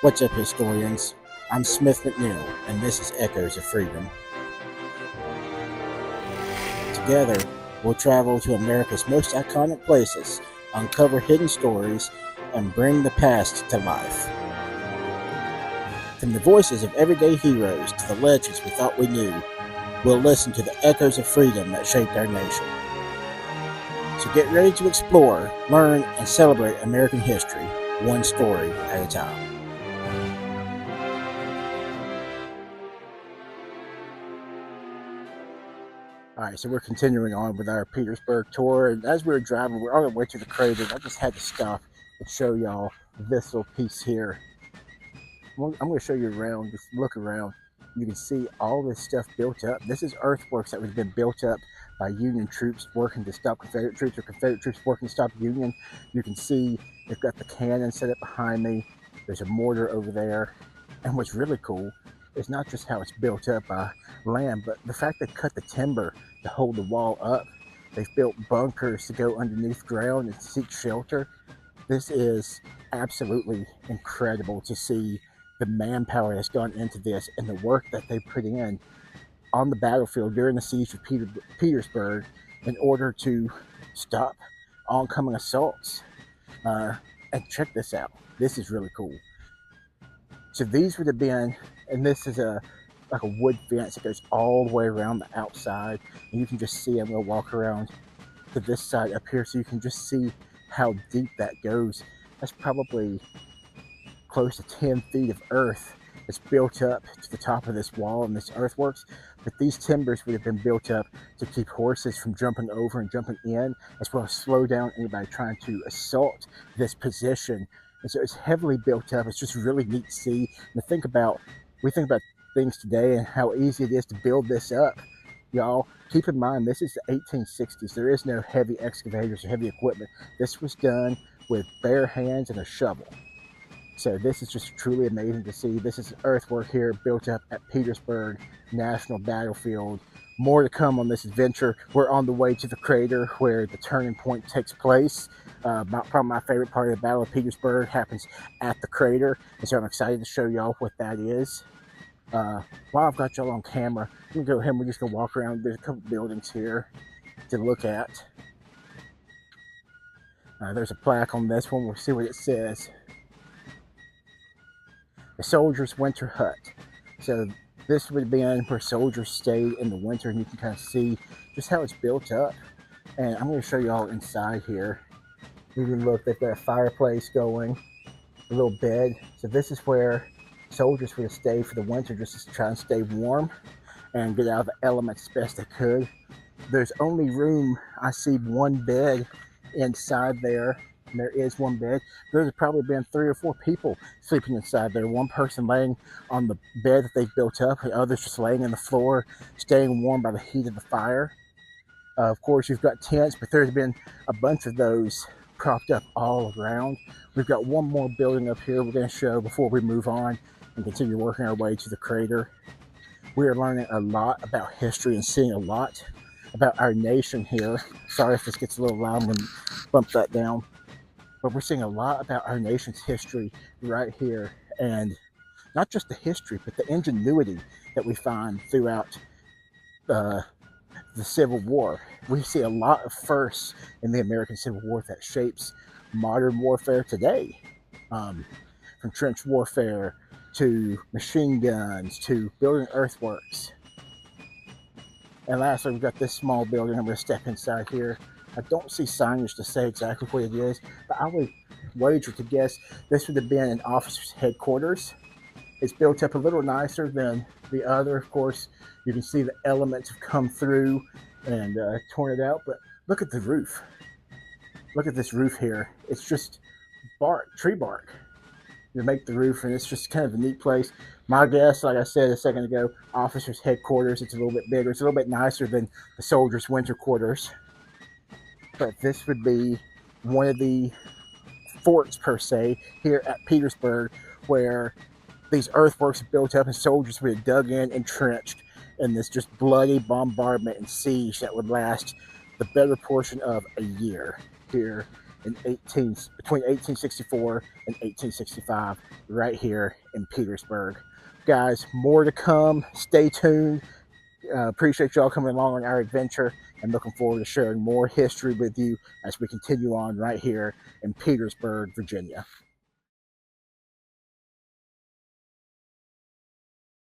What's up, historians? I'm Smith McNeill, and this is Echoes of Freedom. Together, we'll travel to America's most iconic places, uncover hidden stories, and bring the past to life. From the voices of everyday heroes to the legends we thought we knew, we'll listen to the echoes of freedom that shaped our nation. So get ready to explore, learn, and celebrate American history, one story at a time. All right, so we're continuing on with our Petersburg tour, and as we were driving, we're on our way to the crater. I just had to stop and show y'all this little piece here. I'm going to show you around. Just look around. You can see all this stuff built up. This is earthworks that was been built up by Union troops working to stop Confederate troops, or Confederate troops working to stop Union. You can see they've got the cannon set up behind me. There's a mortar over there, and what's really cool is not just how it's built up by land, but the fact they cut the timber to hold the wall up. They've built bunkers to go underneath ground and seek shelter. This is absolutely incredible to see the manpower that's gone into this and the work that they put in on the battlefield during the siege of Petersburg in order to stop oncoming assaults. And check this out. This is really cool. So these would have been, and this is like a wood fence that goes all the way around the outside, and you can just see. I'm gonna walk around to this side up here so you can just see how deep that goes. That's probably close to 10 feet of earth that's built up to the top of this wall and this earthworks. But these timbers would have been built up to keep horses from jumping over and jumping in, as well as slow down anybody trying to assault this position. And so it's heavily built up. It's just really neat to see. And to think about, we think about things today and how easy it is to build this up. Y'all, keep in mind, this is the 1860s. There is no heavy excavators or heavy equipment. This was done with bare hands and a shovel. So this is just truly amazing to see. This is earthwork here built up at Petersburg National Battlefield. More to come on this adventure. We're on the way to the crater where the turning point takes place. Probably my favorite part of the Battle of Petersburg happens at the crater. And so I'm excited to show y'all what that is. While I've got y'all on camera, I'm gonna go ahead and we're just gonna walk around. There's a couple buildings here to look at. There's a plaque on this one. We'll see what it says. The Soldier's Winter Hut. So this would have been where soldiers stayed in the winter, and you can kind of see just how it's built up. And I'm going to show you all inside here. You can look, they've got a fireplace going, a little bed. So this is where soldiers would have stayed for the winter, just to try and stay warm and get out of the elements as best they could. There's only room, I see one bed inside there. And there is one bed. There's probably been 3 or 4 people sleeping inside there. One person laying on the bed that they've built up, the others just laying on the floor, staying warm by the heat of the fire. Of course, you've got tents, but there's been a bunch of those propped up all around. We've got one more building up here we're going to show before we move on and continue working our way to the crater. We are learning a lot about history and seeing a lot about our nation here. Sorry if this gets a little loud, I'm going to bump that down. But we're seeing a lot about our nation's history right here. And not just the history, but the ingenuity that we find throughout the Civil War. We see a lot of firsts in the American Civil War that shapes modern warfare today. From trench warfare to machine guns to building earthworks. And lastly, we've got this small building. I'm going to step inside here. I don't see signage to say exactly what it is, but I would wager to guess this would have been an officer's headquarters. It's built up a little nicer than the other. Of course, you can see the elements have come through and torn it out, but look at the roof. Look at this roof here. It's just bark, tree bark to make the roof, and it's just kind of a neat place. My guess, like I said a second ago, officer's headquarters. It's a little bit bigger. It's a little bit nicer than the soldiers' winter quarters. But this would be one of the forts, per se, here at Petersburg, where these earthworks are built up and soldiers would have dug in, entrenched in this just bloody bombardment and siege that would last the better portion of a year here between 1864 and 1865, right here in Petersburg. Guys, more to come. Stay tuned. Appreciate y'all coming along on our adventure, and looking forward to sharing more history with you as we continue on right here in Petersburg, Virginia.